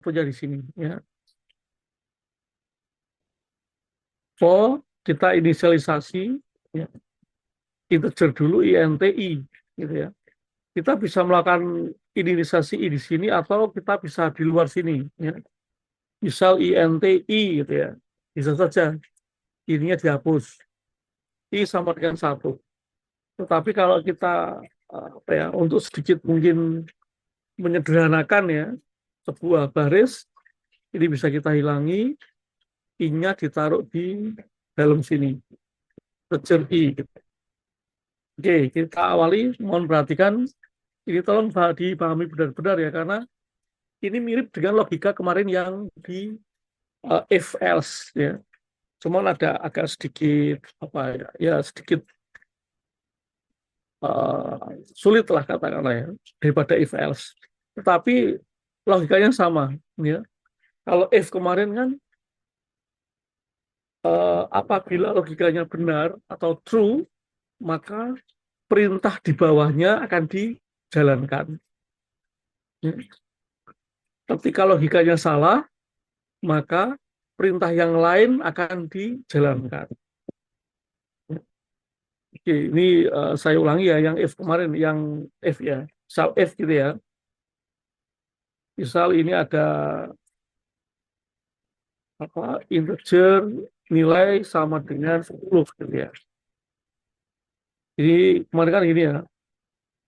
satunya di sini ya. For kita inisialisasi ya, integer dulu INTI gitu ya. Kita bisa melakukan inisialisasi I di sini atau kita bisa di luar sini ya. Misal INTI gitu ya. Bisa saja ininya dihapus. I sama dengan satu. Tetapi kalau kita apa ya, untuk sedikit mungkin menyederhanakan ya, sebuah baris ini bisa kita hilangi, I-nya ditaruh di dalam sini, integer I. Oke, kita awali, mohon perhatikan, ini tolong dipahami benar-benar ya, karena ini mirip dengan logika kemarin yang di if else ya. Cuman ada agak sedikit apa ya, ya sedikit sulit lah katakanlah ya daripada if else. Tetapi logikanya sama ya. Kalau if kemarin kan apabila logikanya benar atau true, maka perintah di bawahnya akan dijalankan. Ya. Ketika logikanya salah, maka perintah yang lain akan dijalankan. Oke, ini saya ulangi ya, yang if kemarin, yang if ya, misal if gitu ya. Misal ini ada apa integer nilai sama dengan 10 gitu ya. Jadi kemarin kan ini ya,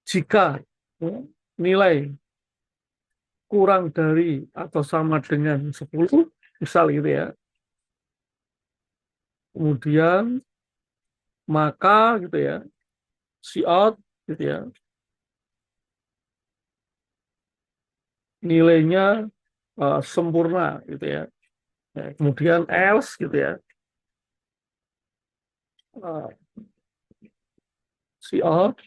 jika ya, nilai kurang dari atau sama dengan 10, misal gitu ya, kemudian maka gitu ya, out gitu ya, nilainya sempurna gitu ya. Ya, kemudian else gitu ya, uh, out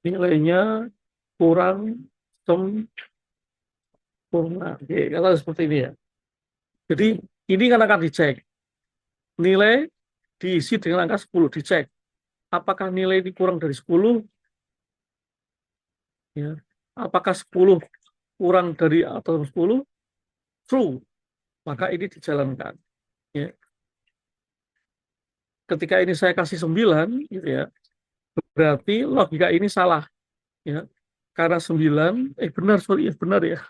nilainya kurang sempurna. Oke, kata seperti ini ya. Jadi ini kan akan dicek. Nilai diisi dengan angka 10, dicek. Apakah nilai ini kurang dari 10? Ya. Apakah 10 kurang dari atau 10? True. Maka ini dijalankan. Ya. Ketika ini saya kasih 9, gitu ya, berarti logika ini salah. Ya. Karena 9, benar, sorry, ya, benar ya.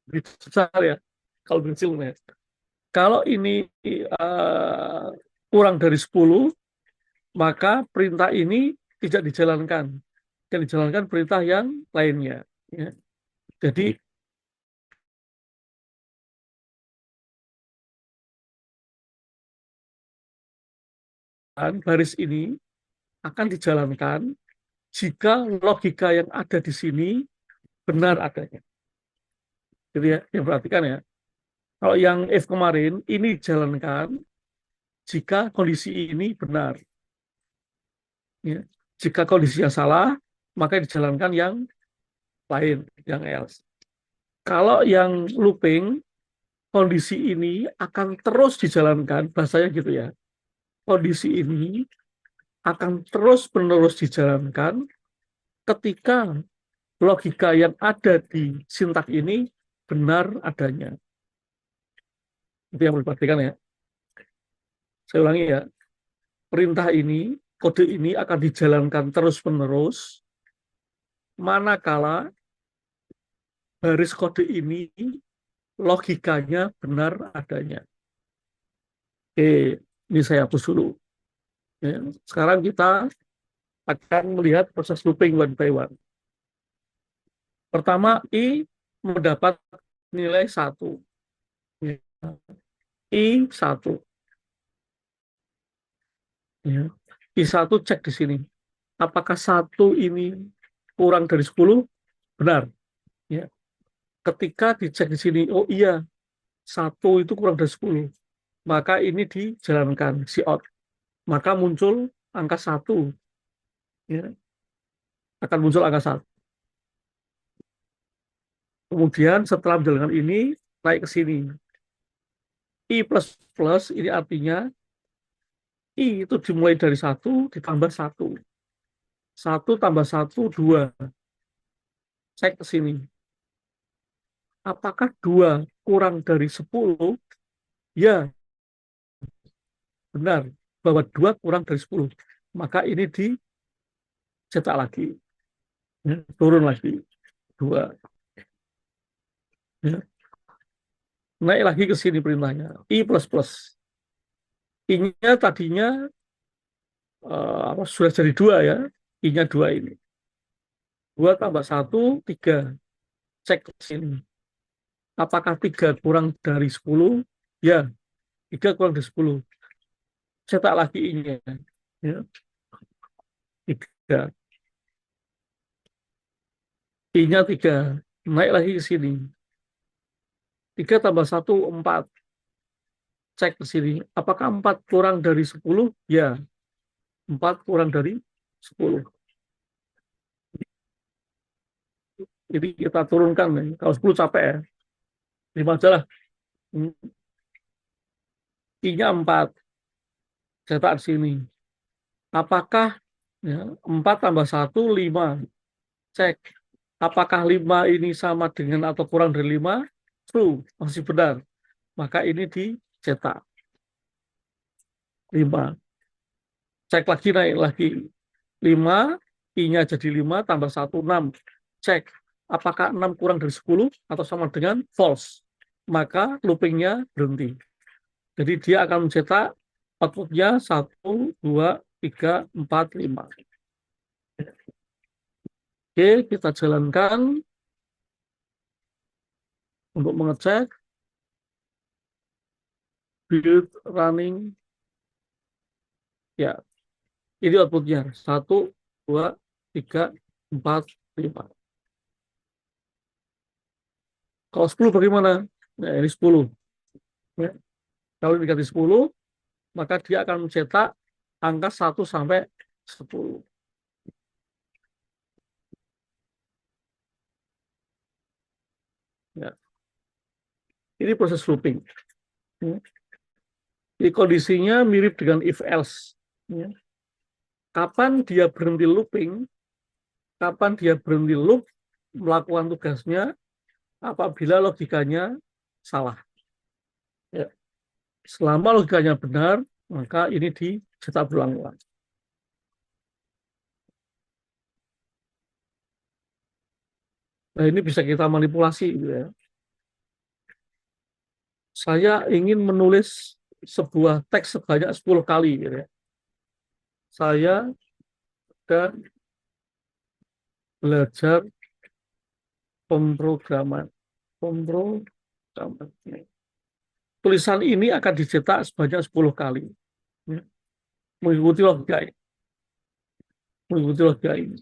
Besar ya. Kalau kecil ya. Kalau ini uh, kurang dari 10, maka perintah ini tidak dijalankan. Dan dijalankan perintah yang lainnya. Ya. Jadi baris ini akan dijalankan jika logika yang ada di sini benar adanya. Jadi ya, yang perhatikan ya. Kalau yang if kemarin ini dijalankan jika kondisi ini benar. Ya. Jika kondisinya salah, maka dijalankan yang lain, yang else. Kalau yang looping, kondisi ini akan terus dijalankan, bahasanya gitu ya. Kondisi ini akan terus-menerus dijalankan ketika logika yang ada di sintak ini benar adanya. Itu yang perlu diperhatikan ya. Saya ulangi ya. Perintah ini, kode ini akan dijalankan terus-menerus manakala baris kode ini logikanya benar adanya. Oke, ini saya hapus dulu. Ya. Sekarang kita akan melihat proses looping one by one. Pertama, I mendapat nilai 1. I1. Ya. I1 cek di sini. Apakah 1 ini kurang dari 10? Benar. Ya. Ketika dicek di sini, oh iya, 1 itu kurang dari 10. Maka ini dijalankan, si out. Maka muncul angka 1. Ya. Akan muncul angka 1. Kemudian setelah menjalankan ini, naik ke sini. I plus plus ini artinya I itu dimulai dari 1 ditambah 1. 1 tambah 1, 2. cek ke sini. Apakah 2 kurang dari 10? Ya, benar. Bahwa 2 kurang dari 10. Maka ini dicetak lagi. Ya, turun lagi. 2. Ya. Naik lagi ke sini perintahnya. I plus plus. I-nya tadinya sudah jadi 2 ya. I-nya 2 ini. 2 tambah 1, 3. Cek ke sini. Apakah 3 kurang dari 10? Ya, 3 kurang dari 10. Cetak lagi I-nya. Ya, 3. I-nya 3. Naik lagi ke sini. 3 tambah 1, 4. Cek ke sini. Apakah 4 kurang dari 10? Ya, 4 kurang dari 10. Jadi kita turunkan. Kalau 10 capek ya. 5 aja lah. I-nya 4. Cetak di sini. Apakah ya, 4 tambah 1, 5. Cek. Apakah 5 ini sama dengan atau kurang dari 5? True. Masih benar. Maka ini dicetak. 5. Cek lagi, naik lagi. 5, I-nya jadi 5, tambah 1, 6. Cek. Apakah 6 kurang dari 10 atau sama dengan false? Maka loopingnya berhenti. Jadi dia akan mencetak outputnya 1, 2, 3, 4, 5. Oke, kita jalankan untuk mengecek build running. Ya, ini outputnya 1, 2, 3, 4, 5. Kalau 10 bagaimana? Nah, ini 10. Ya. Kalau dikasih 10, maka dia akan mencetak angka 1 sampai 10. Ya. Ini proses looping. Ya. Jadi kondisinya mirip dengan if else. Ya. Kapan dia berhenti looping? Kapan dia berhenti loop melakukan tugasnya? Apabila logikanya salah. Ya. Selama logikanya benar, maka ini dicetak berulang-ulang. Nah, ini bisa kita manipulasi gitu ya. Saya ingin menulis sebuah teks sebanyak 10 kali gitu ya. Saya dan belajar pemrograman. Pemrograman. Tulisan ini akan dicetak sebanyak 10 kali. Ya. Mengikuti logika ini. Mengikuti logika ini.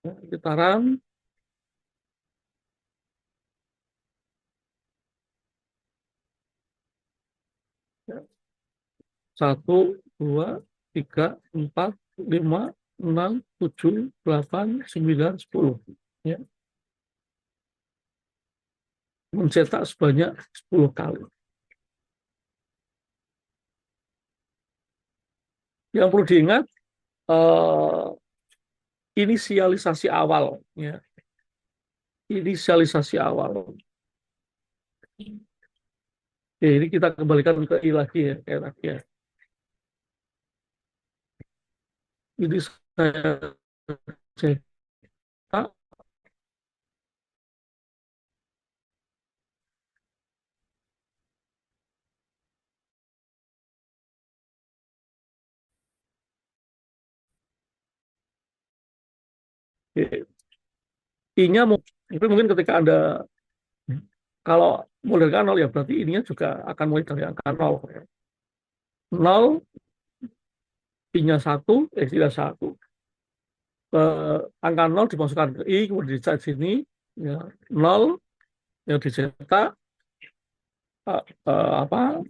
Ya, gitaran. Ya. 1, 2, 3, 4, 5, 6, 7, 8, 9, 10. Ya. Mencetak sebanyak 10 kali. Yang perlu diingat, eh, inisialisasi awal. Ya. Inisialisasi awal. Ya, ini kita kembalikan ke I lagi ya. Kayak tadi ya. Ini saya cetak. I-nya itu mungkin ketika Anda kalau mulai dari nol ya berarti ininya juga akan mulai dari angka nol. Nol, I-nya 1, tidak 1. Angka nol dimasukkan ke I, kemudian dicetak sini, ya, nol yang dicetak, uh, apa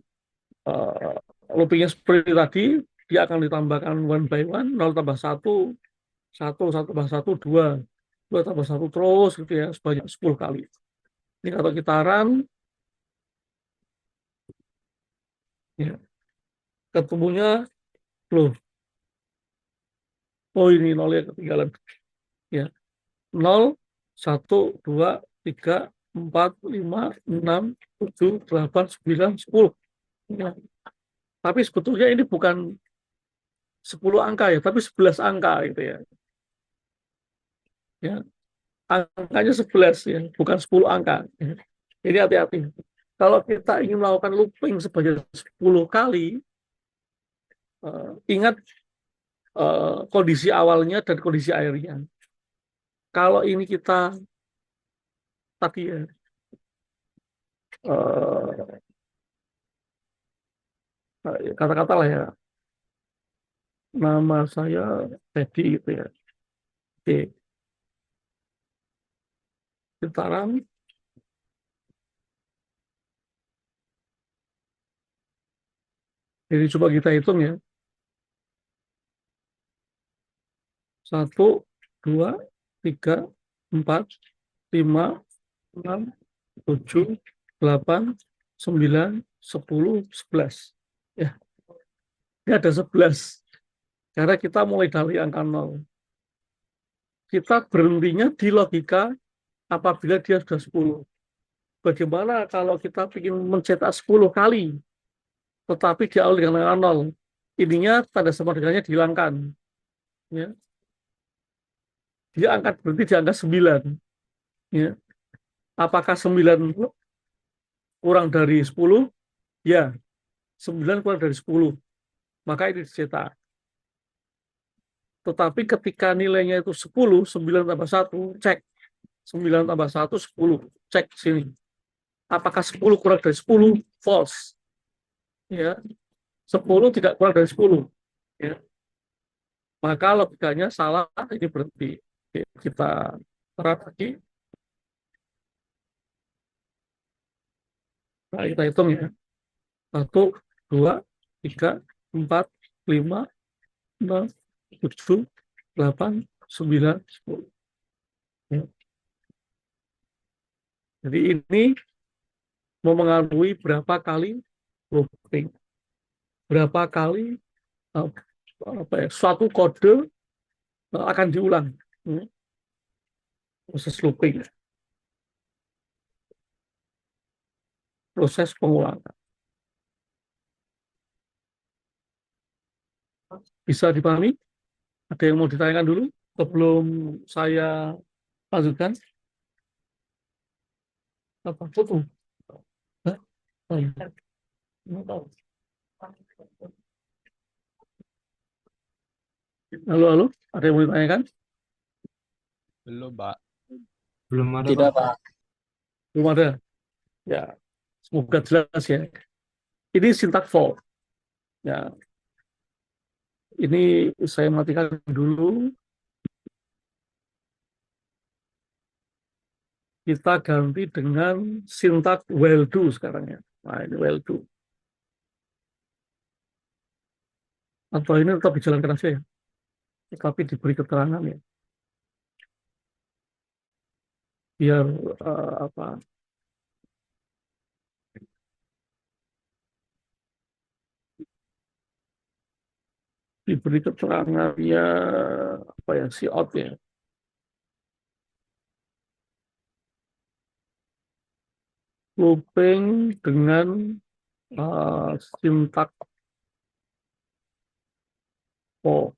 uh, loopingnya seperti tadi, dia akan ditambahkan one by one, nol tambah satu, satu, satu tambah satu, dua, dua tambah satu terus gitu ya, sebanyak 10 kali. Ini kalau gitaran, ya, ketemunya, loh, oh ini nolnya ketinggalan. Ya, 0, 1, 2, 3, 4, 5, 6, 7, 8, 9, 10. Ya. Tapi sebetulnya ini bukan 10 angka ya, tapi 11 angka gitu ya. Ya, angkanya 11 ya, bukan 10 angka. Ya. Jadi hati-hati. Kalau kita ingin melakukan looping sebanyak 10 kali, ingat kondisi awalnya dan kondisi akhirnya. Kalau ini kita tadi ya, eh, kata-kata lah ya, nama saya Teddy gitu ya. Oke, sekarang jadi coba kita hitung ya. 1, 2, 3, 4, 5, 6, 7, 8, 9, 10, 11. Ya, ini ada 11. Karena kita mulai dari angka 0. Kita berhentinya di logika apabila dia sudah 10. Bagaimana kalau kita ingin mencetak 10 kali, tetapi diawali dengan angka 0? Ininya tanda sama dengannya dihilangkan. Ya. Dia angkat berhenti di angka 9. Ya. Apakah 9 kurang dari 10? Ya, 9 kurang dari 10. Maka ini dicetak. Tetapi ketika nilainya itu 10, 9 tambah 1, cek. 9 tambah 1, 10. Cek sini. Apakah 10 kurang dari 10? False. Ya, 10 tidak kurang dari 10. Ya. Maka logikanya salah, ini berhenti. Oke, kita terap lagi. Nah, kita hitung ya. 1, 2, 3, 4, 5, 6, 7, 8, 9, 10. Ya. Jadi ini memengaruhi berapa kali looping, berapa kali uh, apa ya, suatu kode akan diulang. Proses looping, proses pengulangan. Bisa dipahami? Ada yang mau ditanyakan dulu sebelum saya lanjutkan? Apa foto? Hah? Oh, iya. Nggak tahu. Halo, halo, ada yang mau ditanyakan? Belum, Pak. Belum ada, Tidak, Pak. Pak. Belum ada. Ya, semoga jelas ya. Ini syntax fault. Ya, ini saya matikan dulu. Kita ganti dengan syntax while do sekarang ya. Nah, ini while do. Atau ini tetap dijalankan saja ya. Tetapi diberi keterangan ya. Biar apa, diberi keterangannya apa ya, si out ya. Looping dengan syntax for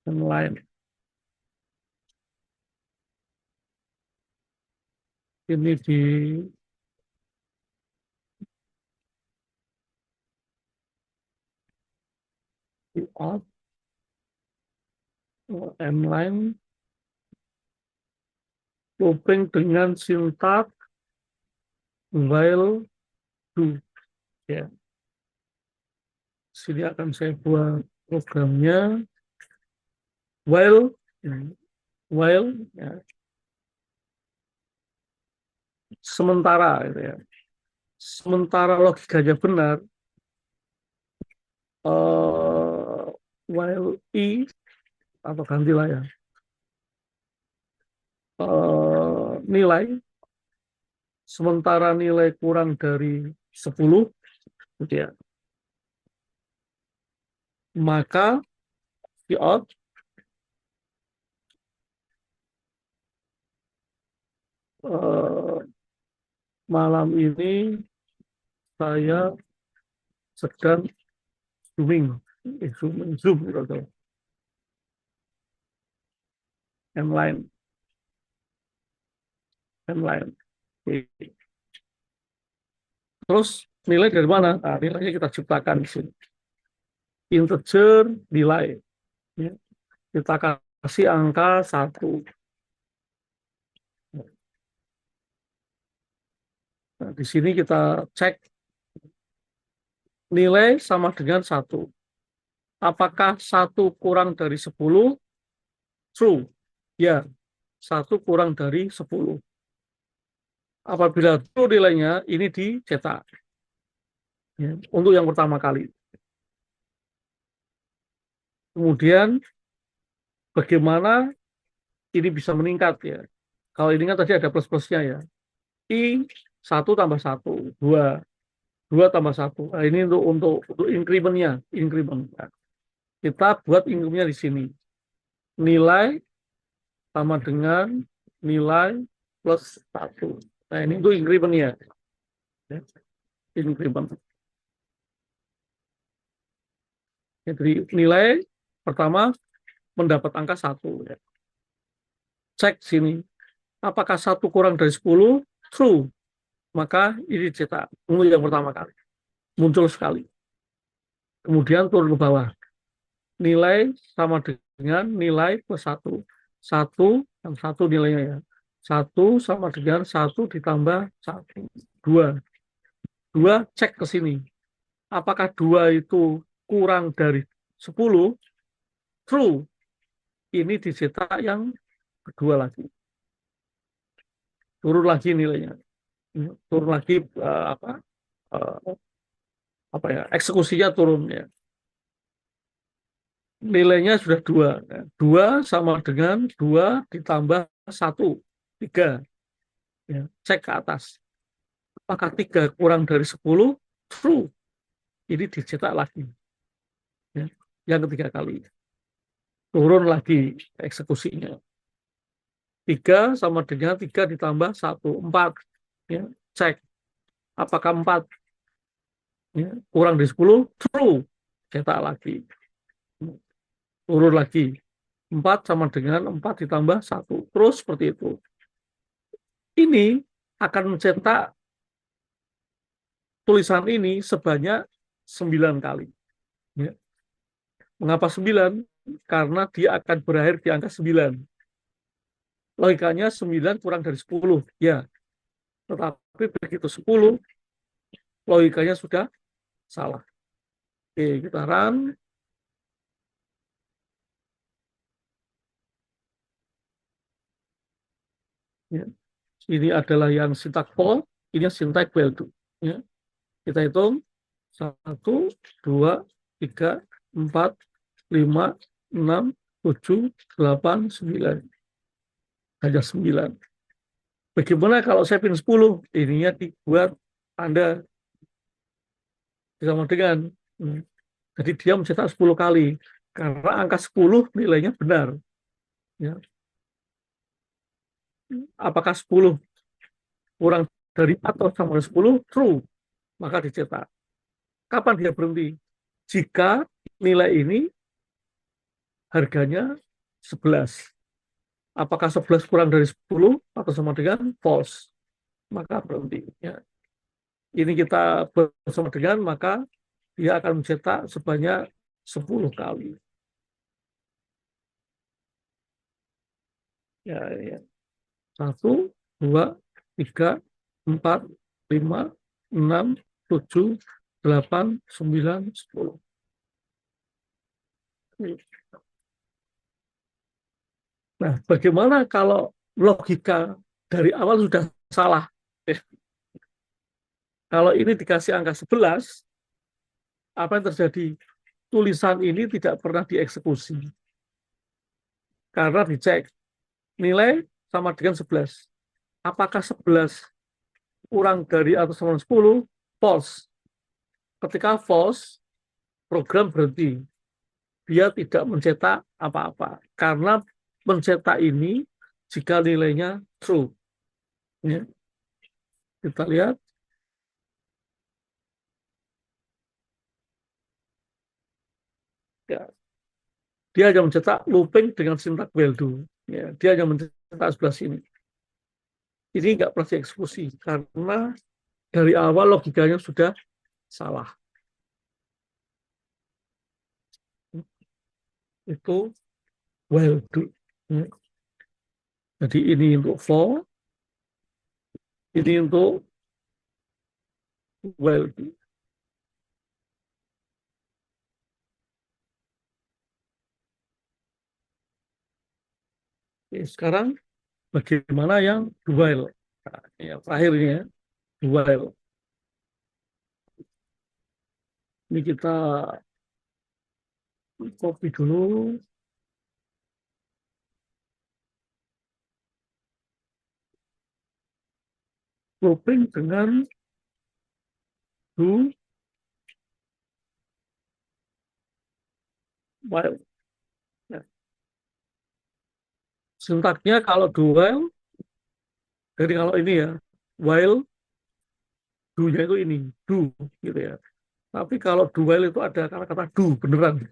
yang lain. Ini di out M line looping dengan syntax while do ya. Sini akan saya buat programnya while ya, while ya, sementara gitu ya. Sementara logikanya benar, while i atau gantilah ya, nilai sementara nilai kurang dari 10 gitu ya, maka Cout malam ini saya sedang zoom gitu, M line. Oke. Terus nilai dari mana? Nah, nilainya kita ciptakan di sini. Integer nilai. Ya. Kita kasih angka 1. Nah, di sini kita cek nilai sama dengan 1. Apakah 1 kurang dari 10? True. Ya, 1 kurang dari 10. Apabila true nilainya, ini dicetak. Ya, untuk yang pertama kali. Kemudian bagaimana ini bisa meningkat ya. Kalau ini kan tadi ada plus-plusnya ya. I 1 tambah 1, 2. 2 tambah 1. Nah, ini untuk increment-nya. Nah, kita buat increment-nya di sini. Nilai sama dengan nilai plus 1. Nah, ini untuk increment-nya. Ya, increment. Jadi nilai pertama mendapat angka 1. Ya. Cek sini. Apakah 1 kurang dari 10? True. Maka ini cetak untuk yang pertama kali. Muncul sekali. Kemudian turun ke bawah. Nilai sama dengan nilai plus 1. 1 dan 1 nilainya ya. 1 sama dengan 1 ditambah 1. 2. 2 cek ke sini. Apakah 2 itu kurang dari 10? True. Ini dicetak yang kedua lagi. Turun lagi nilainya. Turun lagi uh, apa ya, eksekusinya turun ya. Nilainya sudah 2. 2 sama dengan 2 ditambah 1. 3. Ya, cek ke atas. Apakah 3 kurang dari 10? True. Ini dicetak lagi. Ya. Yang ketiga kali. Turun lagi eksekusinya. 3 sama dengan 3 ditambah 1. 4. Ya. Cek. Apakah 4 ya, kurang dari 10? True. Cetak lagi. Turun lagi. 4 sama dengan 4 ditambah 1. Terus seperti itu. Ini akan mencetak tulisan ini sebanyak 9 kali. Ya. Mengapa 9? Karena dia akan berakhir di angka 9. Logikanya 9 kurang dari 10. Ya, tetapi begitu 10, logikanya sudah salah. Oke, kita run. Ya. Ini adalah yang syntax for, ini syntax value. Ya. Kita hitung 1, 2, 3, 4, 5, 6, 7, 8, 9. Hanya 9. Bagaimana kalau saya pin 10? Ininya dibuat Anda sama dengan. Jadi dia mencetak 10 kali. Karena angka 10 nilainya benar. Ya. Apakah 10 kurang dari atau sama dengan 10? True. Maka dicetak. Kapan dia berhenti? Jika nilai ini harganya 11. Apakah 11 kurang dari 10 atau sama dengan false? Maka berhenti. Ya. Ini kita bersama dengan, maka dia akan mencetak sebanyak 10 kali. Ya, ya. 1, 2, 3, 4, 5, 6, 7, 8, 9, 10. Nah, bagaimana kalau logika dari awal sudah salah? Kalau ini dikasih angka 11, apa yang terjadi? Tulisan ini tidak pernah dieksekusi. Karena dicek nilai sama dengan 11. Apakah 11 kurang dari atau sama dengan 10? False. Ketika false, program berhenti. dia tidak mencetak apa-apa. Karena mencetak ini jika nilainya true. Ya, kita lihat, ya, dia hanya mencetak looping dengan sintak while do. Ya, dia hanya mencetak sebelah sini. Ini nggak pernah dieksekusi karena dari awal logikanya sudah salah. Itu while do. Ya. Jadi ini untuk for, ini untuk while do. Oke, sekarang bagaimana yang while? Nah, yang terakhir ini ya, while. Ini kita copy dulu, looping dengan do while. Ya. Sintaknya kalau do while, jadi kalau ini ya, while do-nya itu ini, do gitu ya. Tapi kalau do while itu ada kata-kata do beneran,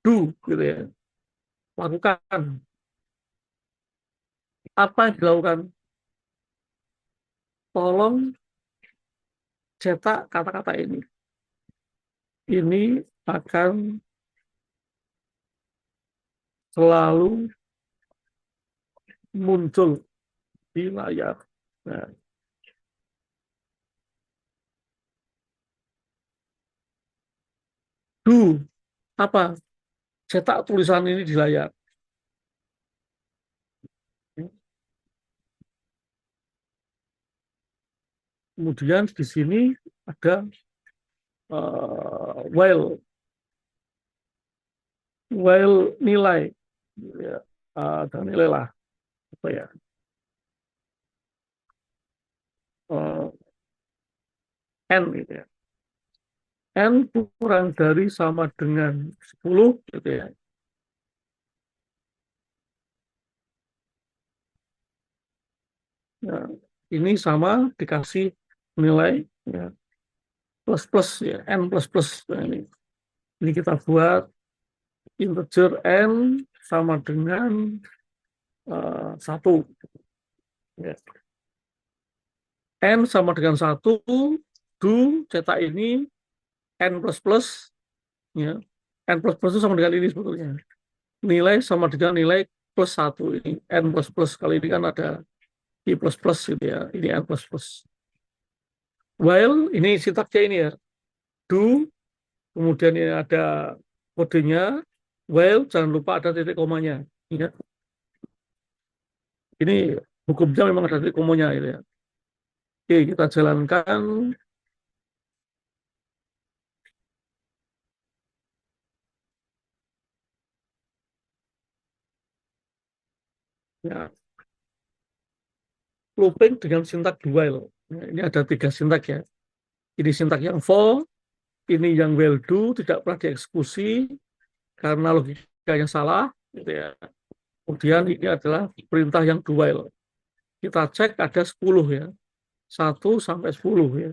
do gitu ya. Lakukan. Apa yang dilakukan? Tolong cetak kata-kata ini. Ini akan selalu muncul di layar. Nah, do apa? Cetak tulisan ini di layar. Kemudian di sini ada while nilai, ya, ada nilai lah apa ya, uh, n gitu ya, n kurang dari sama dengan 10 gitu ya. Nah, ini sama dikasih nilai ya, plus plus ya, n plus plus. Nah, ini kita buat integer n sama dengan 1 ya. N sama dengan 1, do cetak ini n plus plus ya. N plus plus itu sama dengan ini sebetulnya. Nilai sama dengan nilai plus 1 ini. N plus plus kali ini kan ada I plus plus gitu ya. Ini N plus plus. While ini sintaknya ini ya. Do, kemudian ini ada kodenya. While jangan lupa ada titik komanya. Ya. Ini hukumnya memang ada titik komanya gitu ya. Oke, kita jalankan. Ya, looping dengan sintak while. Ya, ini ada 3 sintak ya. Ini sintak yang for, ini yang while do tidak pernah dieksekusi karena logikanya salah, gitu ya. Kemudian ini adalah perintah yang do while. Kita cek ada 10 ya. 1 sampai 10 ya.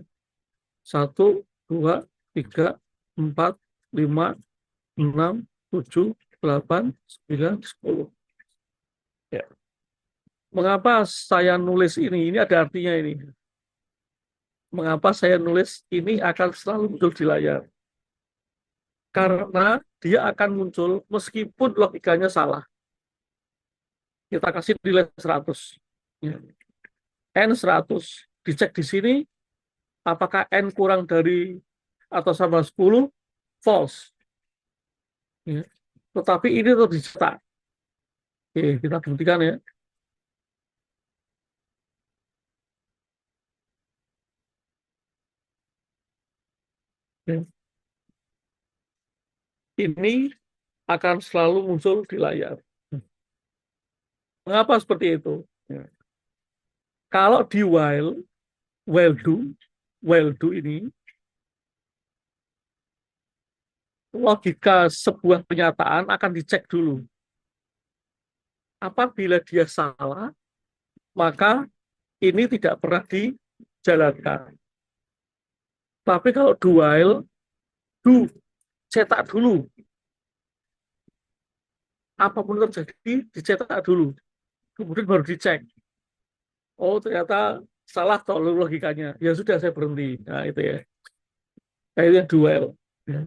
1, 2, 3, 4, 5, 6, 7, 8, 9, 10. Ya. Mengapa saya nulis ini? Ini ada artinya ini. Mengapa saya nulis ini akan selalu muncul di layar? Karena dia akan muncul meskipun logikanya salah. Kita kasih nilai 100. Ya. N 100. Dicek di sini, apakah N kurang dari atau sama 10? False. Ya. Tetapi ini tetap dicetak. Oke, kita buktikan ya. Ya. Ini akan selalu muncul di layar. Mengapa seperti itu? Ya. Kalau di while do ini logika sebuah pernyataan akan dicek dulu. Apabila dia salah, maka ini tidak pernah dijalankan. Tapi kalau do while, do, cetak dulu. Apapun terjadi, dicetak dulu. Kemudian baru dicek. Oh, ternyata salah toh logikanya. Ya sudah, saya berhenti. Nah, itu ya. Nah, itu yang do while. Ya.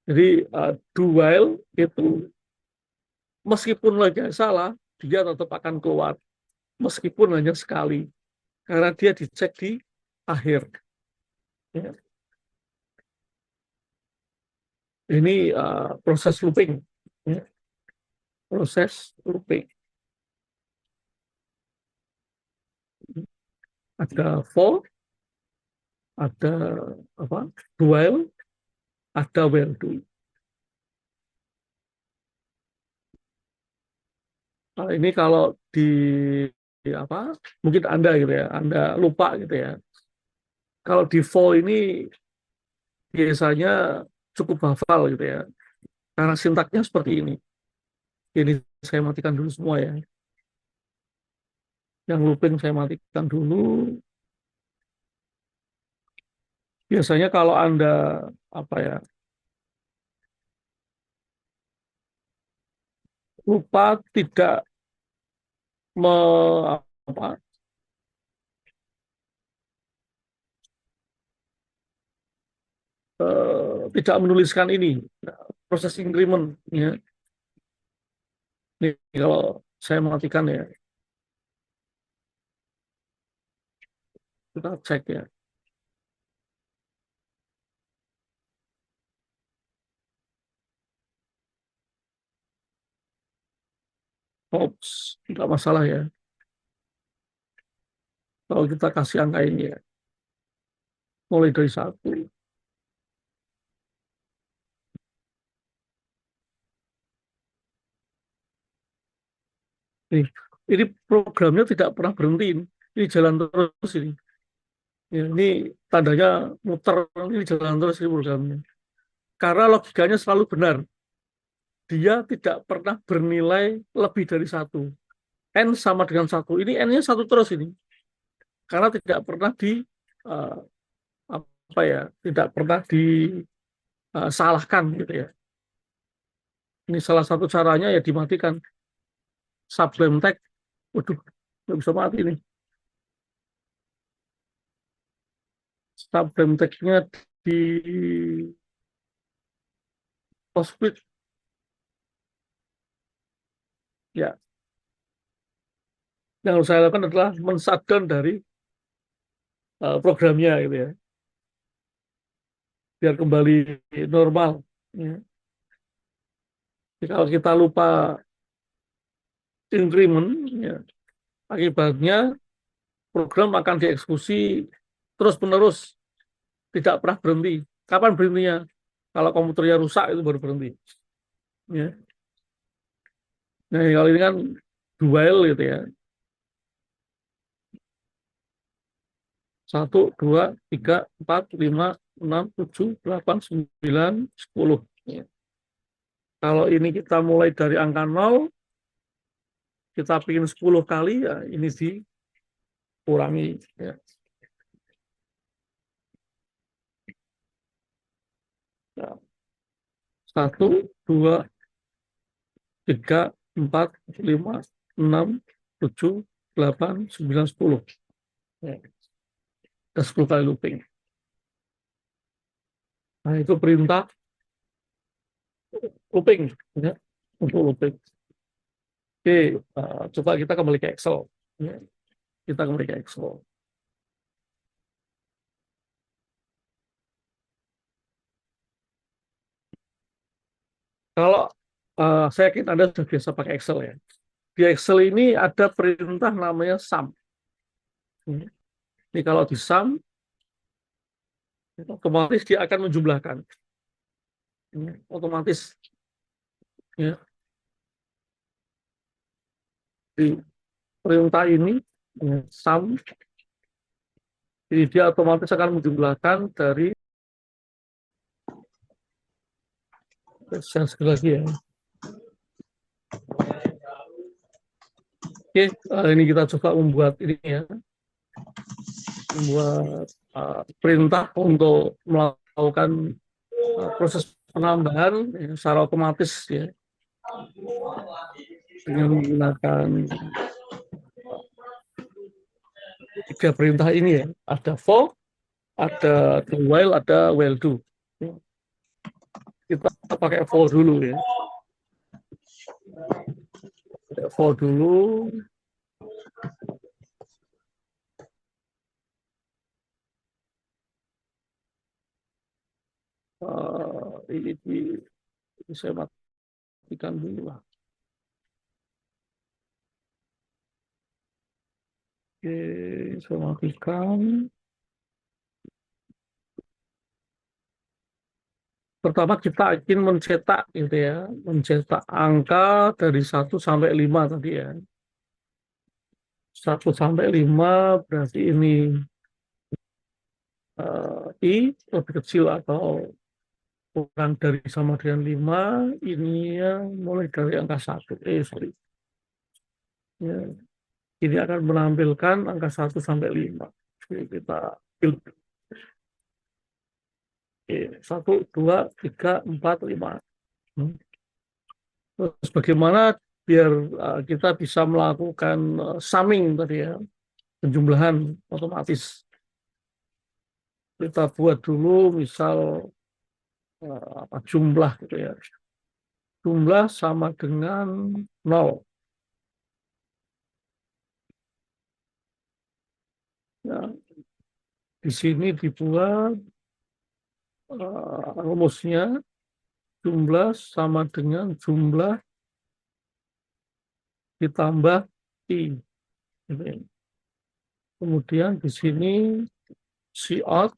Jadi, do while itu meskipun lagi salah, dia tetap akan keluar. Meskipun hanya sekali. Karena dia dicek di akhir. Ya. Ini proses looping. Ya. Proses looping. Ada for, ada apa? While, ada while do. Nah, ini kalau di apa? Mungkin Anda gitu ya, Anda lupa gitu ya. Kalau di for ini biasanya cukup hafal gitu ya. Karena sintaknya seperti ini. Ini saya matikan dulu semua ya. Yang looping saya matikan dulu. Biasanya kalau Anda apa ya, lupa tidak me, apa, tidak menuliskan ini proses increment ya. Ini kalau saya matikan ya, kita cek ya. Oops, tidak masalah ya. Kalau kita kasih angka ini ya, mulai dari satu. Ini programnya tidak pernah berhenti. Ini jalan terus ini. Ya, ini tandanya muter, ini jalan terus ini programnya. Karena logikanya selalu benar. Dia tidak pernah bernilai lebih dari satu. N sama dengan satu. Ini N-nya satu terus ini. Karena tidak pernah uh, apa ya, tidak pernah disalahkan gitu ya. Ini salah satu caranya ya dimatikan. Sublime text, waduh, nggak bisa mati nih. Sublime text-nya di split ya. Yang harus saya lakukan adalah men-shutdown dari programnya gitu ya, biar kembali normal. Ya. Jadi kalau kita lupa increment, ya, akibatnya program akan dieksekusi terus-menerus, tidak pernah berhenti. Kapan berhentinya? Kalau komputernya rusak itu baru berhenti. Ya. Nah, kalau ini kan dual gitu ya. 1, 2, 3, 4, 5, 6, 7, 8, 9, 10. Ya. Kalau ini kita mulai dari angka 0, kita bikin 10 kali, ya ini dikurangi. Ya. 1, 2, 3, 4, 5, 6, 7, 8, 9, 10. Ya. Ada 10 kali looping. Nah, itu perintah looping. Ya. Untuk looping. Oke, coba kita kembali ke Excel. Ya. Kita kembali ke Excel. Kalau saya yakin Anda sudah biasa pakai Excel ya. Di Excel ini ada perintah namanya sum. Ini kalau di sum, otomatis dia akan menjumlahkan. Otomatis. Ya. Di perintah ini, ya, sum, jadi dia otomatis akan menjumlahkan dari Saya sekali lagi ya. Oke, ini kita coba membuat ini ya, membuat perintah untuk melakukan proses penambahan ya, secara otomatis ya, dengan menggunakan tiga perintah ini ya. Ada for, ada do while, ada while do. Kita pakai for dulu ya. For dulu. Ini saya matikan dulu lah. Oke, saya matikan. Pertama kita ingin mencetak gitu ya, mencetak angka dari 1 sampai 5 tadi ya. 1 sampai 5 berarti ini I lebih kecil atau kurang dari sama dengan 5, ini ya mulai dari angka 1. Sorry. Ya, ini akan menampilkan angka 1 sampai 5. Oke, kita pilih. Oke, 1, 2, 3, 4, 5. Terus bagaimana biar kita bisa melakukan summing tadi ya, penjumlahan otomatis. Kita buat dulu misal jumlah gitu ya. Jumlah sama dengan 0. Ya, di sini dibuat rumusnya jumlah sama dengan jumlah ditambah I. Gitu ya. Kemudian di sini cout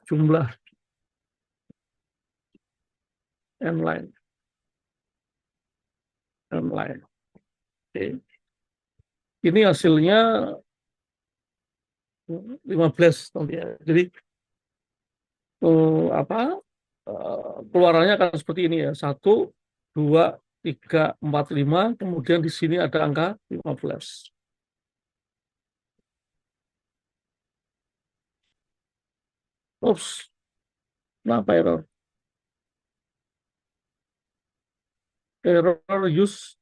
jumlah n line. Oke. Ini hasilnya 15 nanti ya. Jadi keluarannya akan seperti ini ya. 1, 2, 3, 4, 5. Kemudian di sini ada angka 15. Oops, kenapa error? Error use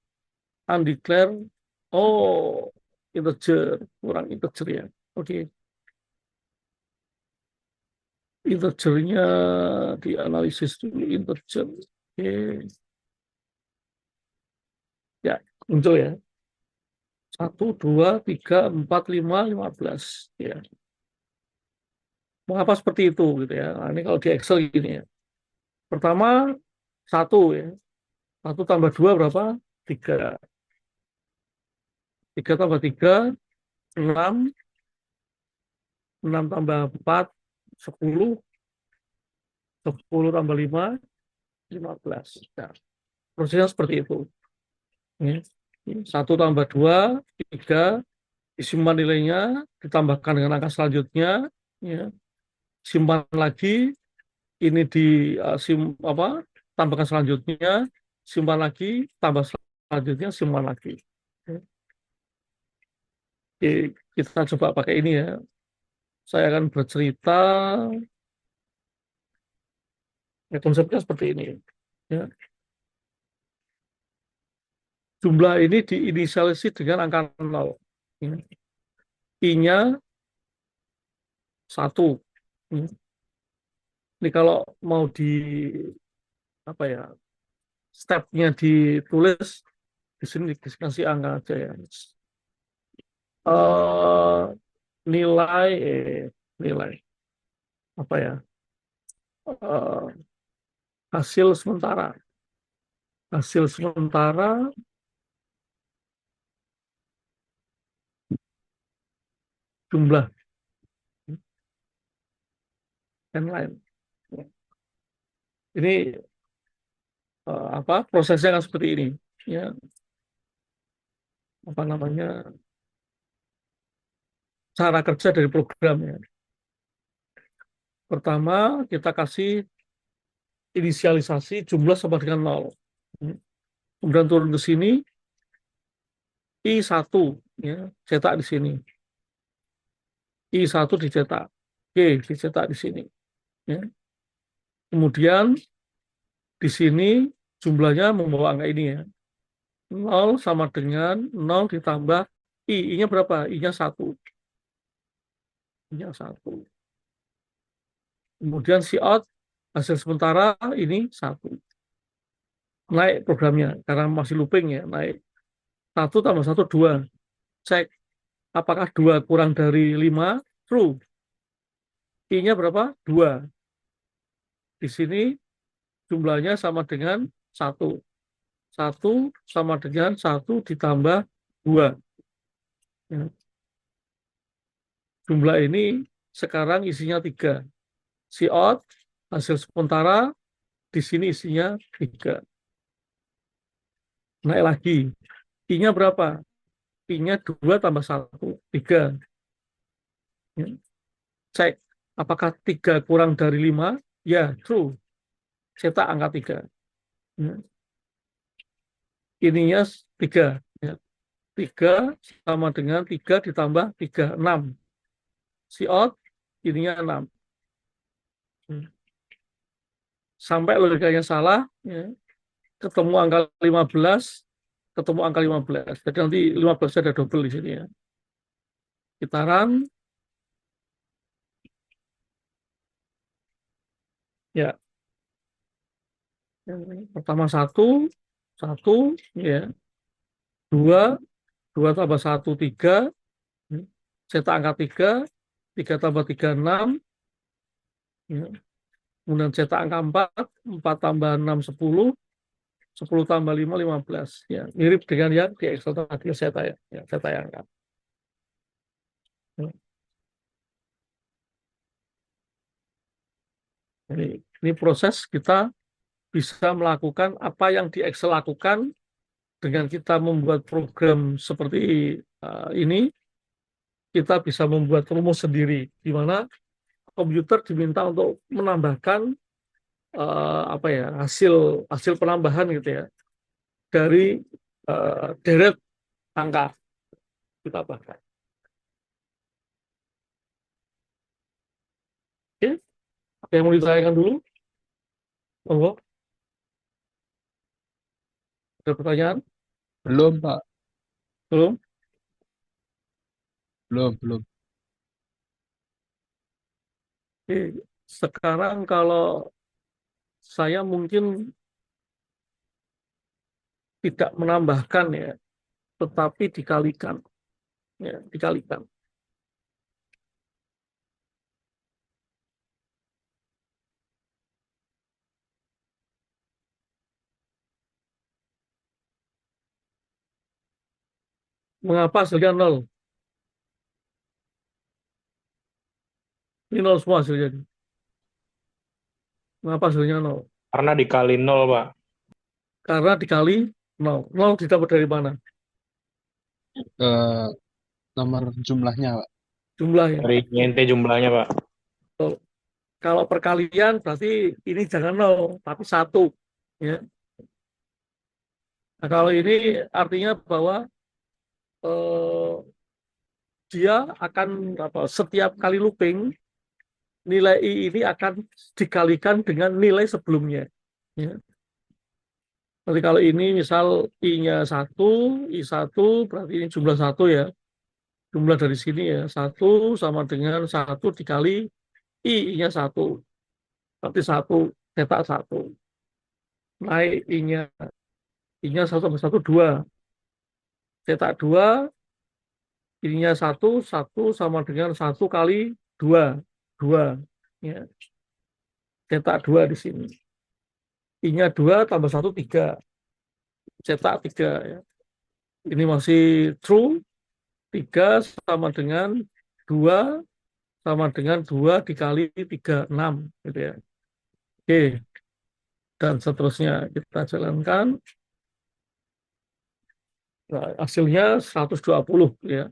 undeclared. Oh, integer, kurang integer ya. Oke. Integernya dianalisis dulu integer. Oke. Ya, muncul ya. 1, 2, 3, 4, 5, 15. Ya. Mengapa seperti itu gitu ya? Nah, ini kalau di Excel gini ya. Pertama 1 ya. 1 tambah 2 berapa? 3. 3 tambah 3 6. 6 tambah 4 10. 10 tambah 5 15. Nah, prosesnya seperti itu. Ya. 1 tambah 2 3, disimpan nilainya, ditambahkan dengan angka selanjutnya, ya. Simpan lagi, ini di tambahkan selanjutnya, simpan lagi, tambah selanjutnya, simpan lagi. Oke, kita coba pakai ini ya. Saya akan bercerita, ya, konsepnya seperti ini. Ya. Jumlah ini diinisialisasi dengan angka 0. Ya. I-nya 1. Ya. Ini kalau mau di apa ya, stepnya ditulis di sini dikasih angka aja ya. Eh, nilai nilai apa ya, eh, hasil sementara jumlah yang lain. Ini prosesnya kan seperti ini ya, apa namanya, cara kerja dari programnya. Pertama kita kasih inisialisasi jumlah sama dengan nol. Kemudian turun ke sini, I1, ya, cetak di sini. I1 dicetak. Oke, dicetak di sini. Ya. Kemudian di sini jumlahnya membawa angka ini ya. 0 sama dengan 0 ditambah I. I-nya berapa? I-nya 1. I-nya 1. Kemudian si out, hasil sementara ini 1. Naik programnya, karena masih looping ya, naik. 1 tambah 1, 2. Cek, apakah 2 kurang dari 5? True. I-nya berapa? 2. Di sini jumlahnya sama dengan 1. 1 sama dengan 1 ditambah 2. Ya. Jumlah ini sekarang isinya 3. Si out, hasil sementara, di sini isinya 3. Naik lagi. I-nya berapa? I-nya 2 tambah 1, 3. Ya. Cek, apakah 3 kurang dari 5? Ya, true. Cetak angka 3. Ya. Ininya 3. Ya. 3 sama dengan 3 ditambah 3, 6. Si out, ininya 6. Sampai logikanya salah, ya, ketemu angka 15, ketemu angka 15. Jadi nanti 15 ada double di sini ya. Kita run, ya. Yang pertama 1, 1, ya. 2, 2 tambah 1, 3. Cetak angka 3, 3 tambah 3, 6. Ya. Kemudian cetak angka 4, 4 tambah 6, 10. 10 tambah 5, 15. Ya. Mirip dengan yang di Excel tadi saya tayangkan. Ya. Ini proses kita bisa melakukan apa yang di Excel lakukan dengan kita membuat program seperti ini. Kita bisa membuat rumus sendiri, di mana komputer diminta untuk menambahkan apa ya, hasil hasil penambahan gitu ya dari deret angka kita bahkan. Oke, apa yang mau ditanyakan dulu? Monggo, ada pertanyaan? Belum, Pak. Belum? Belum. Oke. Sekarang kalau saya mungkin tidak menambahkan ya, tetapi dikalikan, ya, dikalikan. Mengapa hasilnya nol? Ini nol semua hasilnya. Mengapa hasilnya nol? Karena dikali 0, Pak. Karena dikali nol. Nol didapat dari mana? Eh, Nomor jumlahnya, Pak. Jumlahnya. Dari ente jumlahnya, Pak. Kalau perkalian berarti ini jangan nol, tapi 1. Ya. Nah, kalau ini artinya bahwa eh, dia akan setiap kali looping, nilai I ini akan dikalikan dengan nilai sebelumnya. Ya. Nanti kalau ini misal I-nya 1, I1 berarti ini jumlah 1 ya. Jumlah dari sini ya, 1 sama dengan 1 dikali I-nya 1. Berarti 1, cetak 1. Naik I-nya. I-nya 1 tambah 1, 2. Cetak 2, ininya 1, 1 sama dengan 1 kali 2. 2. Ya. Cetak 2 di sini. I-nya 2 tambah 1, 3. Cetak 3. Ya. Ini masih true. 3 sama dengan 2 sama dengan 2 dikali 3, 6. Gitu ya. Oke. Dan seterusnya kita jalankan. Nah, hasilnya 120 ya.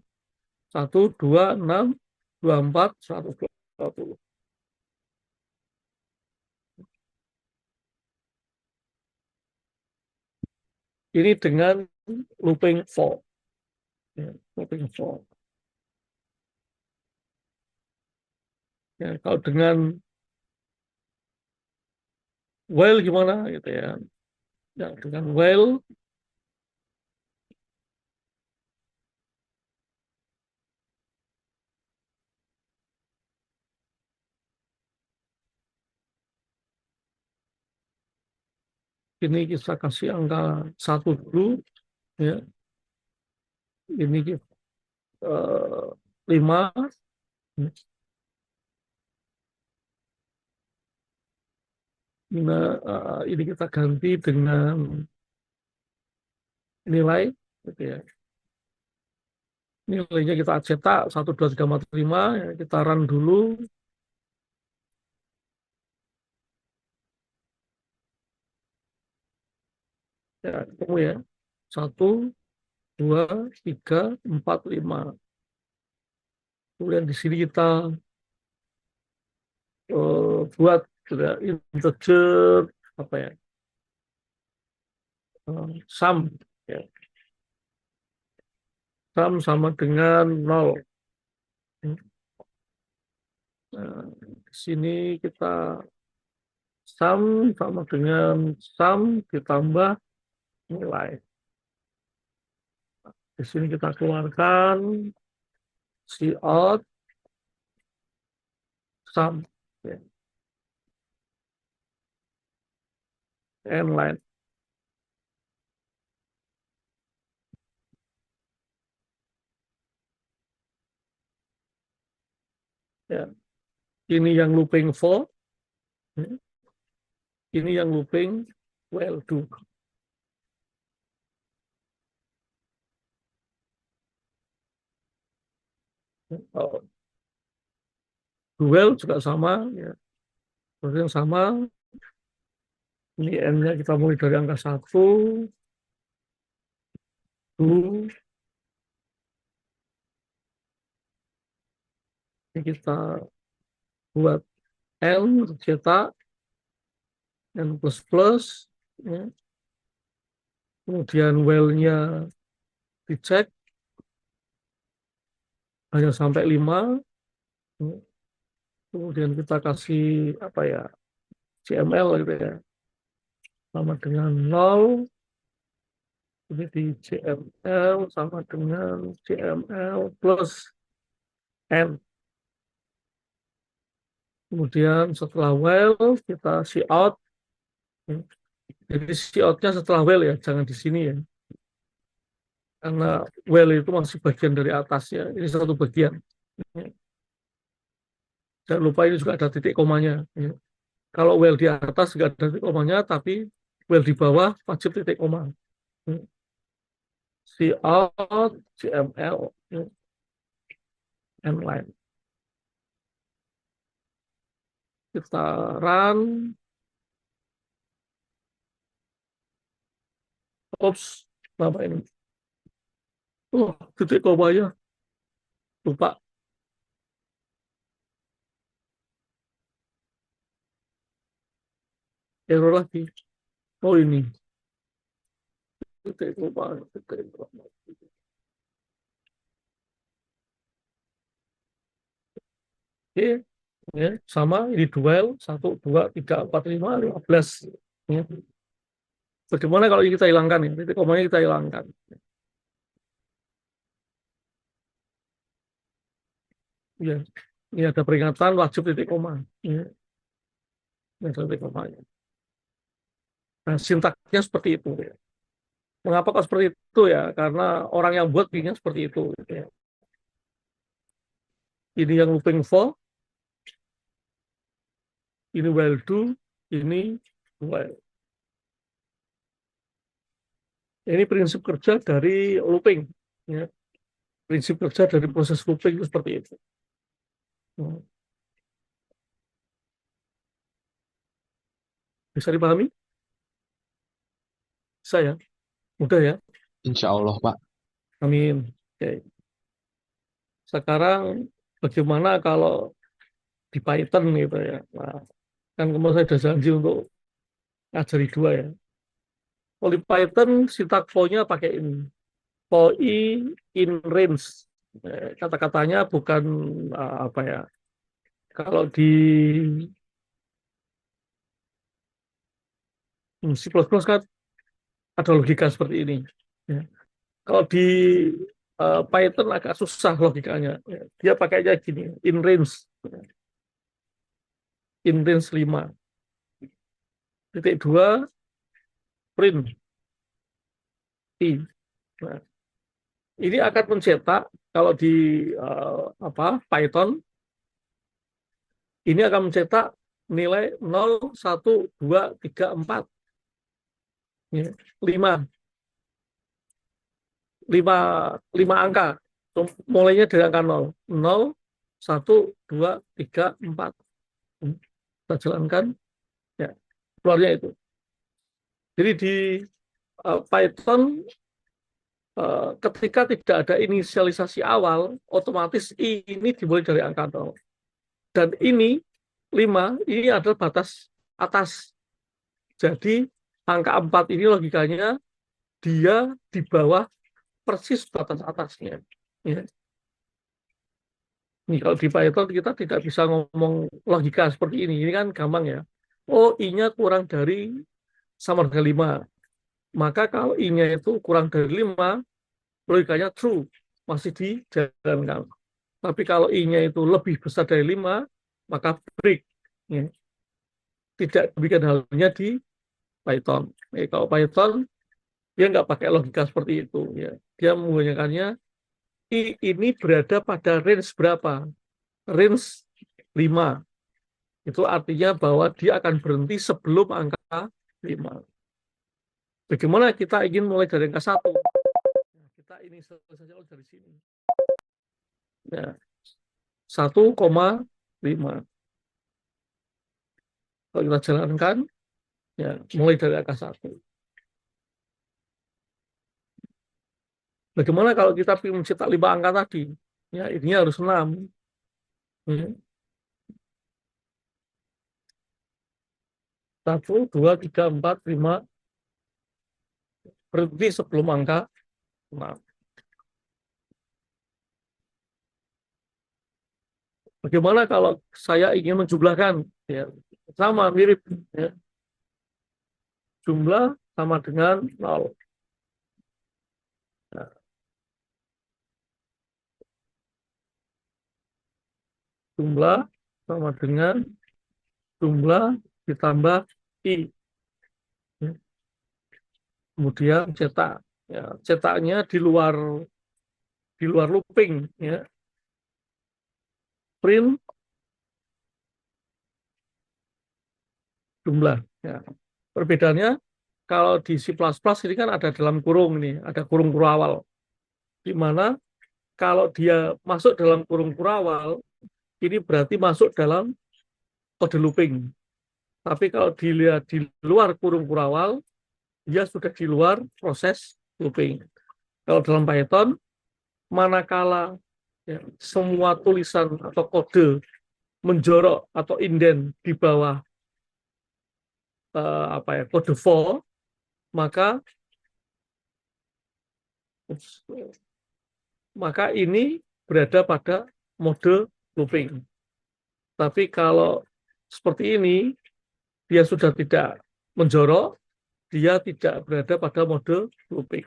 1, 2, 6, 24, 120. Ini dengan looping for. Ya, looping for. Ya, kalau dengan while gimana gitu ya. Ya, dengan while ini kita kasih angka 1 dulu ya. Ini kita 5. Ini kita ganti dengan nilai gitu ya. Nilainya kita cetak 1, 2, 3, 4, 5 ya, kita run dulu ya, ketemu ya. 1, 2, 3, 4, 5. Kemudian di sini kita buat gitu ya, integer apa ya, sum ya. Sum sama dengan 0. Nah, di sini kita sum sama dengan sum ditambah nilai. Di sini kita keluarkan cout sum ya, and line ya. Ini yang looping for, ya. Ini yang looping while do. Oh, dual juga sama ya. Terus yang sama, ini n-nya kita mulai dari angka 1, 2, ini kita buat n cetak n plus plus ya. Kemudian while-nya dicek hanya sampai 5 ya. Kemudian kita kasih apa ya, CML gitu ya, sama dengan 0. Ini di CML sama dengan CML plus n. Kemudian setelah while kita cout. Jadi cout-nya setelah while ya, jangan di sini ya. Karena while itu masih bagian dari atasnya. Ini satu bagian. Jangan lupa ini juga ada titik komanya. Kalau while di atas nggak ada titik komanya, tapi while di bawah wajib titik koma. Cout, CML, and line. Kita run. Oops, apa ini? Oh, titik komanya. Lupa. Error lagi. Oh, ini. Titik koma. Titik koma. Oke. Ya, sama ini dual 1, 2, 3, 4, 5, 15. Ya. Bagaimana kalau kita hilangkan ya? Titik komanya kita hilangkan. Ya, ini ada peringatan wajib titik koma. Ya, ini ada titik komanya. Nah, sintaksnya seperti itu. Ya. Mengapa kok seperti itu ya? Karena orang yang buat bikinnya seperti itu. Ya. Ini yang looping for, ini while do, ini while. Ini prinsip kerja dari looping. Ya. Prinsip kerja dari proses looping itu seperti itu. Bisa dipahami? Bisa ya? Mudah ya? Insya Allah, Pak. Amin. Oke. Sekarang bagaimana kalau di Python gitu ya? Nah, kan kemarin saya sudah janji untuk ngajari 2 ya. Kalau di Python sintak for-nya pakai ini. For i in range. Kata-katanya bukan apa ya. Kalau di C++ kan ada logika seperti ini. Ya. Kalau di Python agak susah logikanya. Ya. Dia pakainya gini, in range 5. Titik 2, print i. Nah, ini akan mencetak kalau di Python ini akan mencetak nilai 0, 1, 2, 3, 4. Ya, 5 angka. Mulainya dari angka 0. 0, 1, 2, 3, 4. Kita jalankan, ya, keluarnya itu. Jadi di Python ketika tidak ada inisialisasi awal, otomatis ini dimulai dari angka 0. Dan ini 5, ini adalah batas atas. Jadi angka 4 ini logikanya dia di bawah persis batas atasnya. Ya. Ini kalau di Python kita tidak bisa ngomong logika seperti ini. Ini kan gampang ya. Oh, I-nya kurang dari sama dengan 5. Maka kalau I-nya itu kurang dari 5, logikanya true, masih dijalankan. Tapi kalau I-nya itu lebih besar dari 5, maka break. Ya. Tidak demikian halnya di Python. Kalau Python, dia nggak pakai logika seperti itu. Ya. Dia menggunakannya, I ini berada pada range berapa? Range 5. Itu artinya bahwa dia akan berhenti sebelum angka 5. Bagaimana kita ingin mulai dari angka 1? Kita ini selesai dari sini. Ya, 1,5. Kalau kita jalankan, ya mulai dari angka 1. Bagaimana kalau kita ingin mencetak 5 angka tadi? Ya, ini harus 6. Ya. 1, 2, 3, 4, 5. Berhenti sebelum angka 6. Bagaimana kalau saya ingin menjumlahkan? Ya, sama, mirip. Ya. Jumlah sama dengan 0. Nah, jumlah sama dengan jumlah ditambah I. Ya. Kemudian cetak. Ya, cetaknya di luar looping. Ya. Print jumlah. Ya. Perbedaannya kalau di C++ ini kan ada dalam kurung ini, ada kurung kurawal. Di mana kalau dia masuk dalam kurung kurawal, ini berarti masuk dalam kode looping. Tapi kalau dilihat di luar kurung kurawal, dia sudah di luar proses looping. Kalau dalam Python, manakala ya, semua tulisan atau kode menjorok atau indent di bawah kode for, maka ini berada pada mode looping. Tapi kalau seperti ini, dia sudah tidak menjorok, dia tidak berada pada mode looping.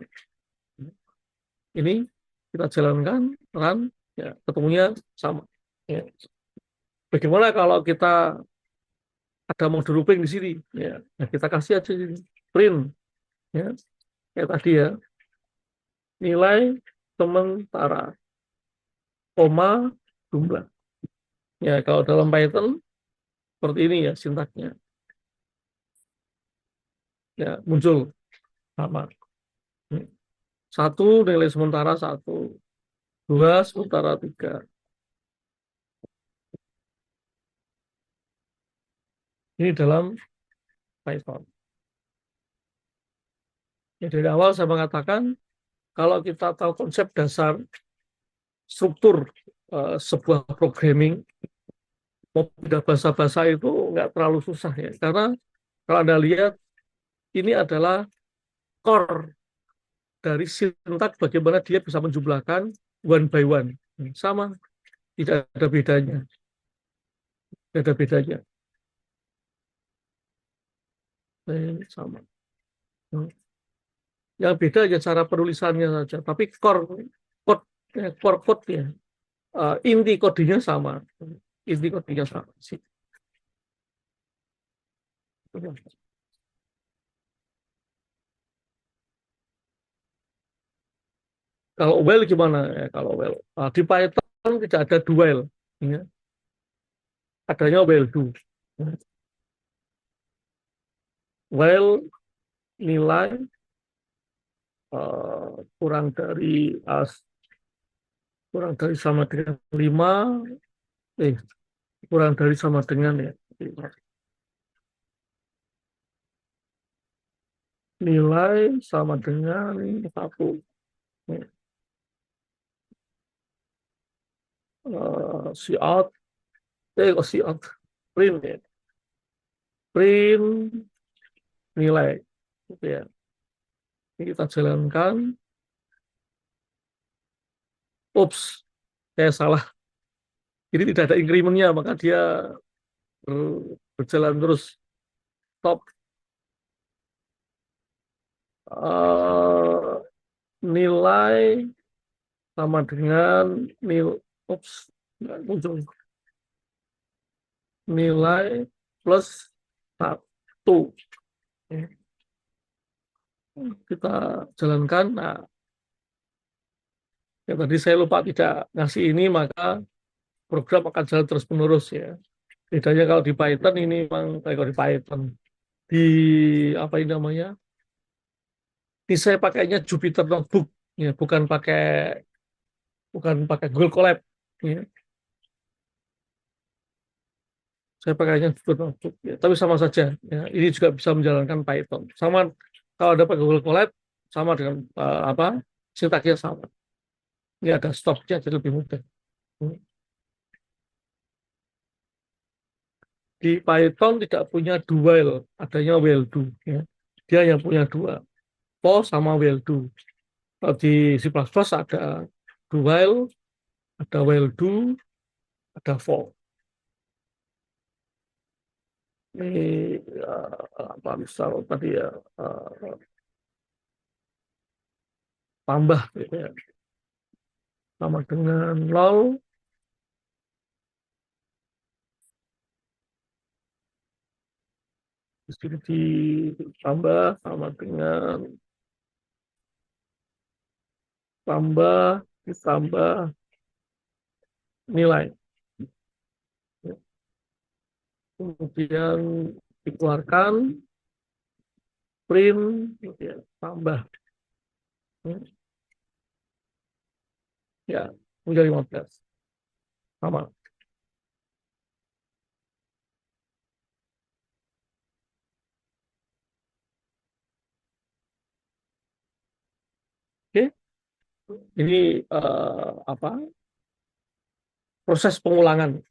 Ini kita jalankan, run, ya, ketemunya sama. Ya. Bagaimana kalau kita ada mode looping di sini? Ya, nah kita kasih aja ini, print, ya, kayak tadi ya, nilai sementara, koma, jumlah. Ya, kalau dalam Python seperti ini ya sintaknya. Ya, muncul sama. 1 nilai sementara 1, 2 sementara 3. Ini dalam Python. Ya, dari awal saya mengatakan kalau kita tahu konsep dasar struktur sebuah programming mau pindah bahasa-bahasa itu nggak terlalu susah ya, karena kalau Anda lihat ini adalah core dari sintak bagaimana dia bisa menjumlahkan one by one. Sama, tidak ada bedanya. Tidak ada bedanya. Sama. Yang beda aja cara penulisannya saja. Tapi core code-nya, inti kodenya sama. Inti kodenya sama sih. Kalau while gimana? Kalau while di Python tidak ada do while, ya. Adanya while do. While nilai kurang dari sama dengan 5, kurang dari sama dengan ya. Nilai sama dengan 1. Cout, cout, print ya. Print nilai. Gitu ya. Ini kita jalankan. Ups, saya salah. Jadi tidak ada increment-nya, maka dia berjalan terus. Stop. Nilai sama dengan ups, nggak muncul. Nilai plus 1. Kita jalankan. Nah, ya tadi saya lupa tidak ngasih ini, maka program akan jalan terus menerus ya. Bedanya kalau di Python ini memang kalau di Python di apa ini namanya? Di saya pakainya Jupyter Notebook ya, bukan pakai Google Colab ya. Saya pakainya Jupyter Notebook ya, tapi sama saja ya. Ini juga bisa menjalankan Python. Sama kalau ada pakai Google Colab sama dengan sintaksnya sama. Ini ada stopnya jadi lebih mudah. Di Python tidak punya do while, adanya while do ya. Dia yang punya 2, for sama while do. Kalau di C++ ada do while, ada while do, ada for. Ini apa misal tadi ya, tambah gitu ya. Sama dengan lol, di sini ditambah sama dengan ditambah nilai. Kemudian dikeluarkan, print, ya, tambah. Ya, menjadi 15. Sama. Oke, ini proses pengulangan.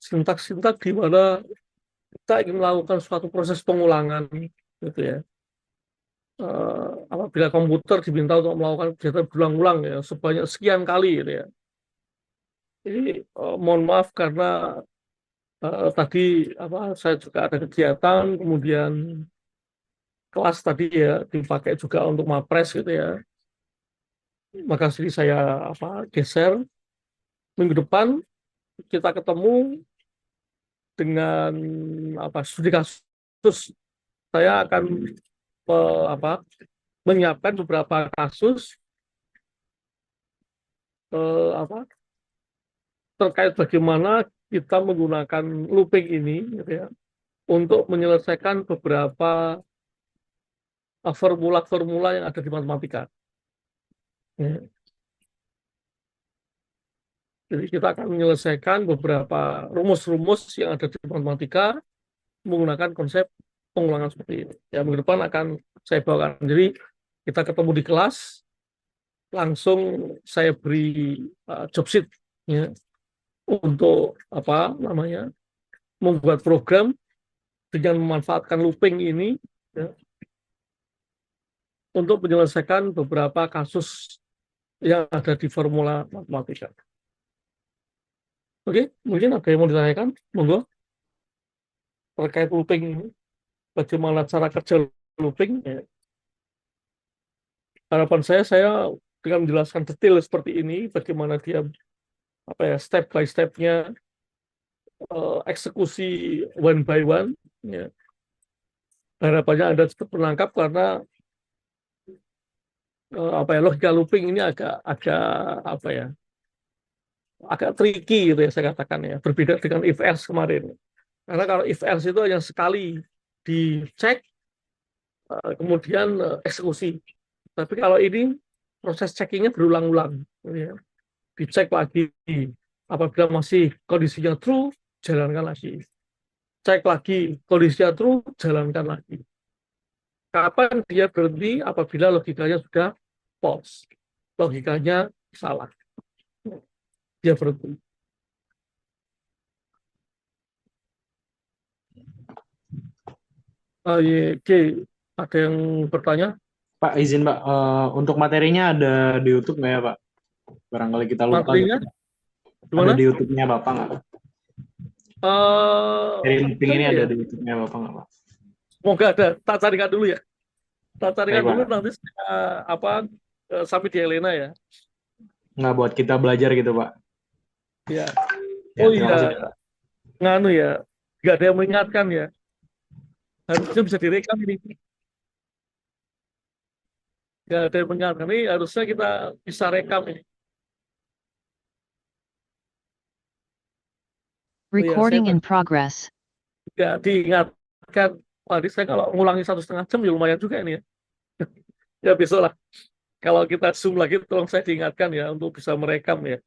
Sintak-sintak di mana kita ingin melakukan suatu proses pengulangan, gitu ya. Apabila komputer diminta untuk melakukan kegiatan berulang-ulang ya sebanyak sekian kali, gitu ya. Jadi mohon maaf karena tadi saya juga ada kegiatan, kemudian kelas tadi ya dipakai juga untuk mapres gitu ya. Maka sini saya geser. Minggu depan kita ketemu dengan studi kasus. Saya akan menyiapkan beberapa kasus terkait bagaimana kita menggunakan looping ini gitu ya, untuk menyelesaikan beberapa formula-formula yang ada di matematika. Ya. Jadi kita akan menyelesaikan beberapa rumus-rumus yang ada di matematika menggunakan konsep pengulangan seperti ini. Ya, minggu depan akan saya bawakan. Jadi kita ketemu di kelas, langsung saya beri job sheet ya, untuk membuat program dengan memanfaatkan looping ini ya, untuk menyelesaikan beberapa kasus yang ada di formula matematika. Oke, mungkin ada yang mau ditanyakan? Monggo, terkait looping ini. Bagaimana cara kerja looping? Ya. Harapan saya dengan menjelaskan detail seperti ini, bagaimana dia apa ya step by stepnya eksekusi one by one. Ya. Harapannya Anda cepat menangkap karena apa ya logika looping ini agak apa ya agak tricky gitu ya saya katakan ya, berbeda dengan if else kemarin. Karena kalau if else itu hanya sekali dicek kemudian eksekusi. Tapi kalau ini proses checkingnya berulang-ulang, gitu ya. Dicek lagi, apabila masih kondisinya true, jalankan lagi. Cek lagi, kondisinya true, jalankan lagi. Kapan dia berhenti? Apabila logikanya sudah false, logikanya salah, dia berhenti. Oke, ada yang bertanya? Pak, izin Pak, untuk materinya ada di YouTube nggak ya Pak? Barangkali kita lupa Materinya gitu. Ada gimana? di YouTube-nya Bapak nggak? Seri looping ini Kayaknya ada ya. di YouTube-nya Bapak nggak Pak? Semoga ada. Tak carikan dulu ya. Tak Baik carikan dulu Pak. nanti saya, apa sampai di Elena ya. Nggak buat kita belajar gitu Pak. Ya. Ya, Oh terima iya, kasih Pak. nganu ya. Nggak ada yang mengingatkan ya. Harusnya bisa direkam ini. Nggak ada yang mengingatkan ini. Harusnya kita bisa rekam ini. Oh iya, saya Recording in progress. nggak diingatkan. Wah, ini saya kalau ngulangi 1,5 jam ya lumayan juga ini ya. Ya besok lah. Kalau kita zoom lagi, tolong saya diingatkan ya untuk bisa merekam ya.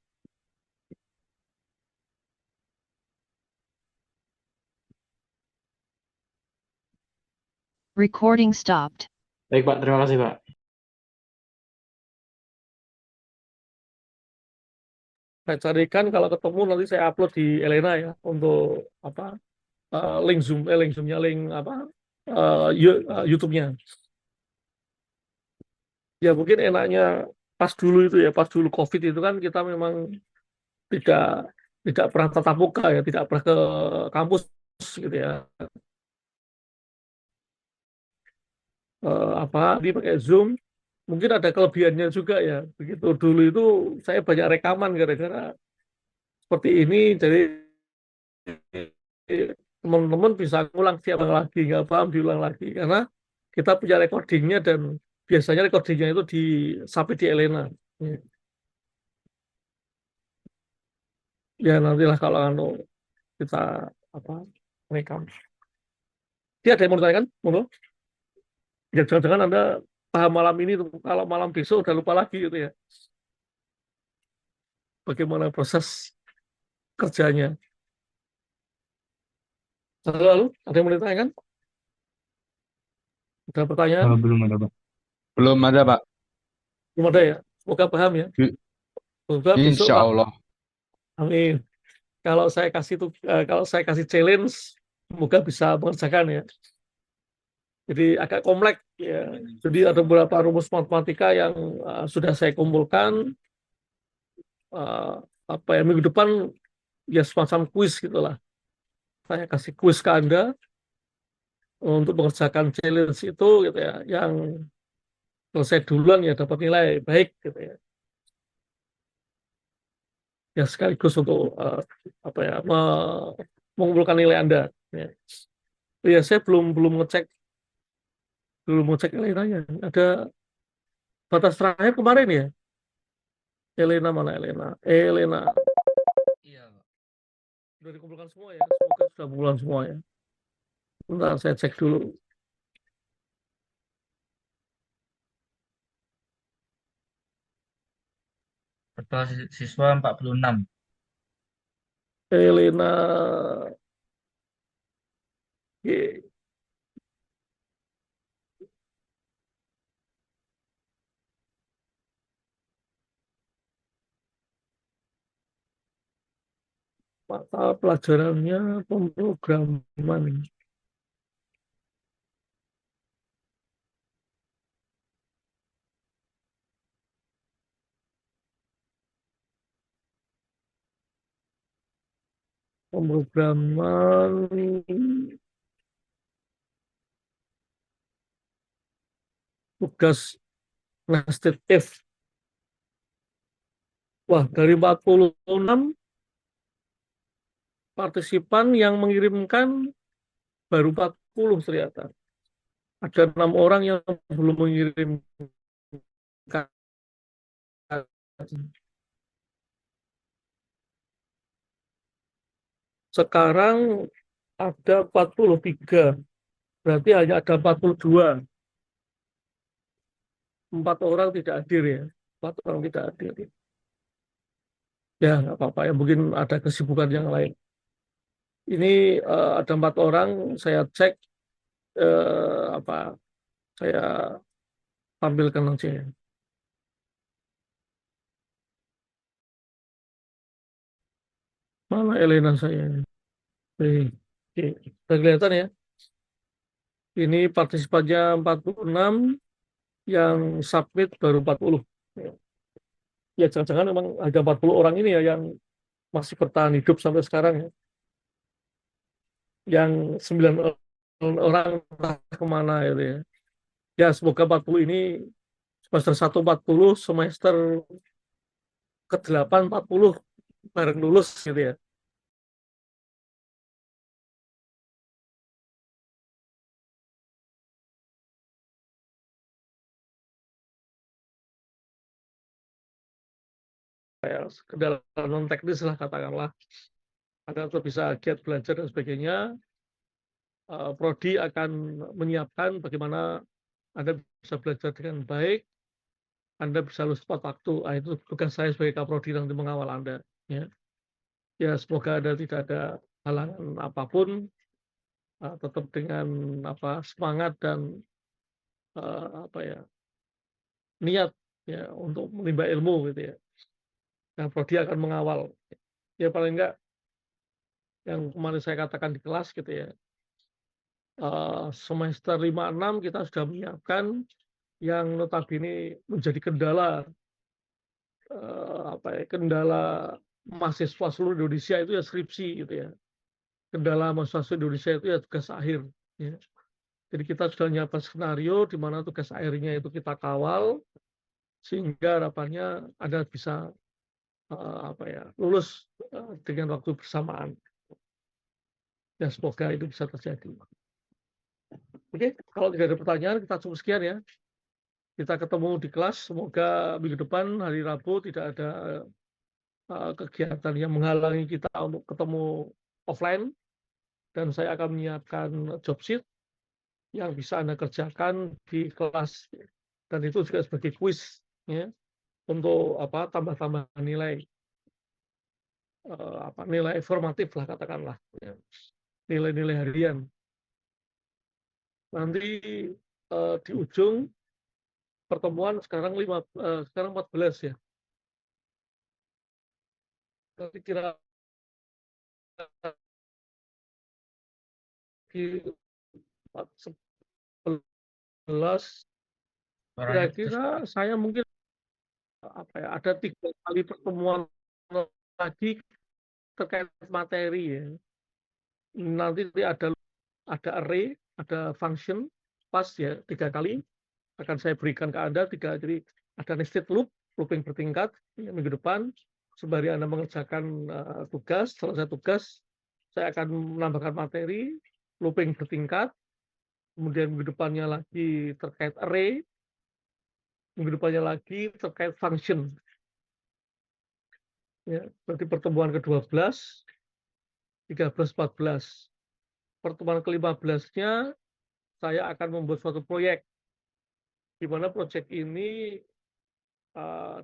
Recording stopped. Baik Pak, terima kasih Pak. Saya carikan kalau ketemu nanti saya upload di Elena ya untuk apa link zoomnya link apa YouTube-nya. Ya mungkin enaknya pas dulu itu ya pas dulu COVID itu kan kita memang tidak tidak pernah tatap muka ya, tidak pernah ke kampus gitu ya. Apa di pakai Zoom mungkin ada kelebihannya juga ya. Begitu dulu itu saya banyak rekaman gara-gara seperti ini, jadi teman-teman bisa ngulang siapa lagi nggak paham diulang lagi karena kita punya recordingnya dan biasanya recordingnya itu di sampai di Elena. Ya nantilah kalau kita apa rekam. Dia ada yang mau ditanyakan? Monggo. Ya jangan-jangan Anda paham malam ini tuh, kalau malam besok udah lupa lagi gitu ya. Bagaimana proses kerjanya. Lalu ada yang mau ditanyakan? Ada pertanyaan? Belum ada, Pak. Belum ada, Pak. Belum ada ya? Semoga paham ya. Semoga besok Insya Pak. Allah. Amin. Kalau saya kasih challenge, semoga bisa mengerjakan ya. Jadi agak kompleks ya. Jadi ada beberapa rumus matematika yang sudah saya kumpulkan. uh, apa ya minggu depan ya semacam kuis gitulah. Saya kasih kuis ke Anda untuk mengerjakan challenge itu gitu ya. Yang selesai duluan ya dapat nilai baik gitu ya. Ya sekaligus untuk apa ya mengumpulkan nilai Anda. Ya. Oh ya saya belum ngecek nilainya. Ada batas terakhir kemarin ya. Elena mana Elena? Elena. Iya, Pak. Sudah dikumpulkan semua ya. Semoga sudah bulan semua ya. Bentar saya cek dulu. Ketua siswa 46. Elena. Ye. Mata pelajarannya pemrograman. Pemrograman tugas nested if. Wah, dari 46 partisipan yang mengirimkan baru 40 ternyata. Ada 6 orang yang belum mengirimkan. Sekarang ada 43. Berarti hanya ada 42. 4 orang tidak hadir ya. 4 orang tidak hadir. Ya, nggak apa-apa ya. Mungkin ada kesibukan yang lain. Ini ada 4 orang. Saya cek saya tampilkan aja ya. Mana Elena saya? Oke, sudah kelihatan ya. Ini partisipannya 46, yang submit baru 40. Ya, jangan-jangan memang ada 40 orang ini ya yang masih bertahan hidup sampai sekarang ya. Yang 9 orang entah kemana gitu ya. Ya, semoga 40 ini semester 1 40, semester ke-8 40 bareng lulus gitu ya. Ya, kendala non teknis lah katakanlah, agar tetap bisa giat belajar dan sebagainya. Prodi akan menyiapkan bagaimana Anda bisa belajar dengan baik, Anda bisa lulus tepat waktu. Itu tugas saya sebagai Kaprodi nanti mengawal Anda. Ya, ya semoga Anda tidak ada halangan apapun, tetap dengan semangat dan niat ya untuk menimba ilmu gitu ya. Nah, Prodi akan mengawal. Ya paling enggak yang kemarin saya katakan di kelas gitu ya. Semester 5-6 kita sudah menyiapkan yang notabene menjadi kendala mahasiswa seluruh Indonesia itu ya skripsi gitu ya. Kendala mahasiswa Indonesia itu ya tugas akhir ya. Jadi kita sudah menyiapkan skenario di mana tugas akhirnya itu kita kawal sehingga harapannya Anda bisa lulus dengan waktu bersamaan. Ya semoga itu bisa terjadi. Oke, kalau tidak ada pertanyaan kita cukup sekian ya. Kita ketemu di kelas. Semoga minggu depan hari Rabu tidak ada kegiatan yang menghalangi kita untuk ketemu offline. Dan saya akan menyiapkan job sheet yang bisa Anda kerjakan di kelas. Dan itu juga sebagai kuis ya, untuk tambah-tambah nilai nilai formatif lah katakanlah ya. Nilai-nilai harian. Nanti di ujung pertemuan sekarang 14 ya. Nanti kira di 11 Suaranya putus, kira-kira Pak. saya mungkin ada 3 kali pertemuan lagi terkait materi ya. Nanti ada array, ada function, pas ya 3 kali akan saya berikan ke Anda 3. Jadi ada nested loop, looping bertingkat ya, minggu depan sembari Anda mengerjakan tugas. Selesai tugas saya akan menambahkan materi looping bertingkat. Kemudian minggu depannya lagi terkait array, minggu depannya lagi terkait function. Ya, berarti pertemuan ke-12, 13, 14. Pertemuan ke-15-nya saya akan membuat suatu proyek, di mana proyek ini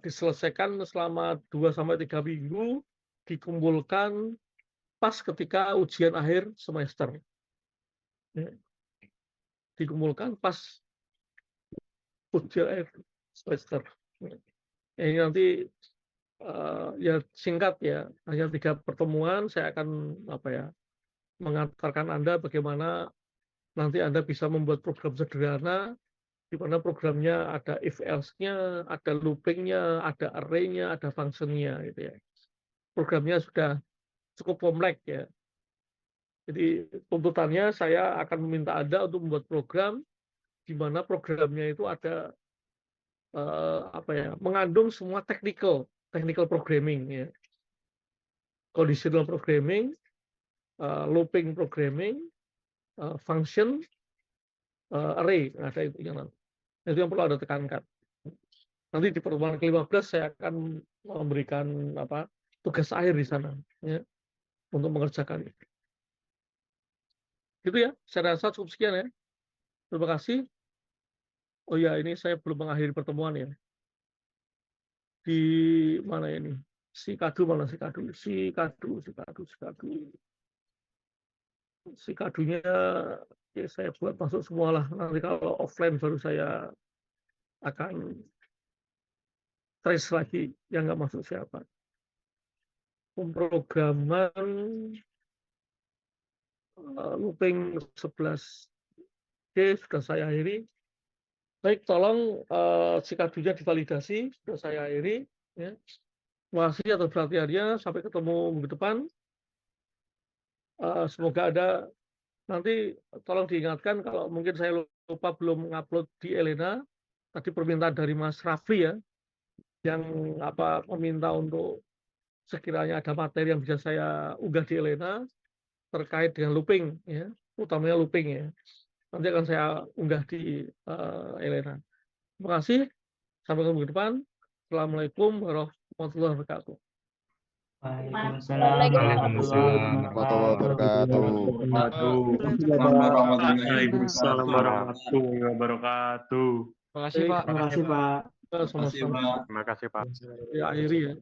diselesaikan selama 2-3 minggu, dikumpulkan pas ketika ujian akhir semester. Ya, dikumpulkan pas ujian akhir semester. Ya, ini nanti ya singkat ya, hanya 3 pertemuan. Saya akan mengantarkan Anda bagaimana nanti Anda bisa membuat program sederhana, di mana programnya ada if else-nya, ada looping-nya, ada array-nya, ada function-nya gitu ya. Programnya sudah cukup kompleks ya. Jadi tuntutannya saya akan meminta Anda untuk membuat program di mana programnya itu ada mengandung semua technical programming ya. Conditional programming, looping programming, function, array, ada itu yang perlu Anda tekankan. Nanti di pertemuan ke-15 saya akan memberikan tugas akhir di sana ya, untuk mengerjakan itu. Gitu ya, saya rasa cukup sekian ya. Terima kasih. Oh ya, ini saya belum mengakhiri pertemuan ya. Di mana ini? Si kadunya ya saya buat masuk semua lah. Nanti kalau offline baru saya akan trace lagi yang nggak masuk siapa. Pemrograman looping 11 sudah saya akhiri. Baik, tolong si kadunya divalidasi, sudah saya akhiri. Ya. Terima kasih atas perhatiannya. Sampai ketemu minggu depan. Semoga ada nanti tolong diingatkan kalau mungkin saya lupa belum mengupload di Elena. Tadi permintaan dari Mas Rafli ya, yang meminta untuk sekiranya ada materi yang bisa saya unggah di Elena terkait dengan looping ya, utamanya looping ya. Nanti akan saya unggah di Elena. Terima kasih. Sampai ketemu minggu depan. Assalamualaikum warahmatullahi wabarakatuh. Waalaikumsalam Waalaikumsalam warahmatullahi wabarakatuh. Terima kasih, Pak. Terima kasih, Pak. Sama-sama. Terima kasih, Pak. Ya, akhiri ya.